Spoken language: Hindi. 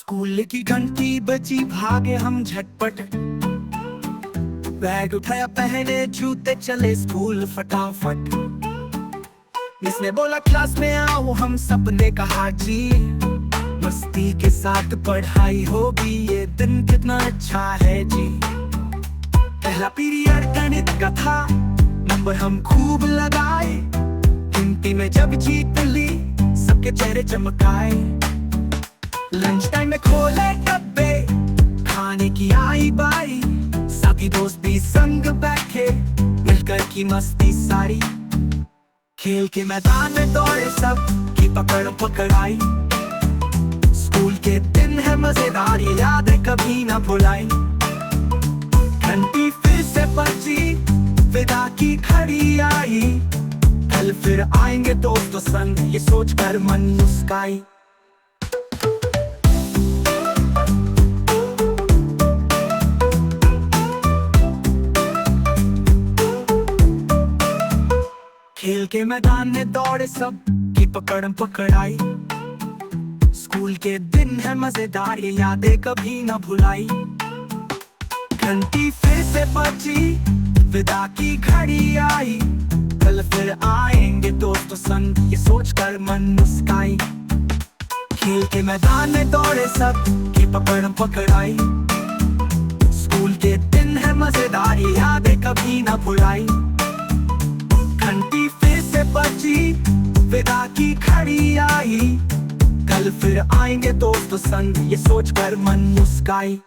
स्कूल की घंटी बजी, भागे हम झटपट, बैग उठाया, पहने जूते, चले स्कूल फटाफट। मिस ने बोला क्लास में आओ, हम सब ने कहा जी। मस्ती के साथ पढ़ाई होगी, ये दिन कितना अच्छा है जी। पहला पीरियड गणित का था, नंबर हम खूब लगाए। गिनती में जब जीत ली, सबके चेहरे चमकाए। लंच टाइम में खोले डब्बे, खाने की आई बारी। सभी दोस्त भी संग बैठे, मिलकर की मस्ती सारी। खेल के मैदान में दौड़े सब, की पकड़ पकड़ाई। स्कूल के दिन है मजेदार, ये यादें कभी ना भुलाई। घंटी फिर से बजी, विदा की घड़ी आई। कल फिर आएंगे दोस्तों संग, ये सोचकर मन मुस्काई। खेल के मैदान में दौड़े सब, की पकड़ पकड़ाई। स्कूल के दिन है मजेदार, ये यादें कभी ना भुलाई। घंटी फिर से बजी, विदा की घड़ी आई। कल फिर आएंगे दोस्तों संग, ये सोचकर मन मुस्काई। खेल के मैदान में दौड़े सब, की पकड़ पकड़ाई। स्कूल के दिन है मजेदार, ये यादें कभी ना भुलाई। घंटी फिर से बजी, विदा की घड़ी आई। कल फिर आएंगे दोस्तों संग, ये सोचकर मन मुस्काई।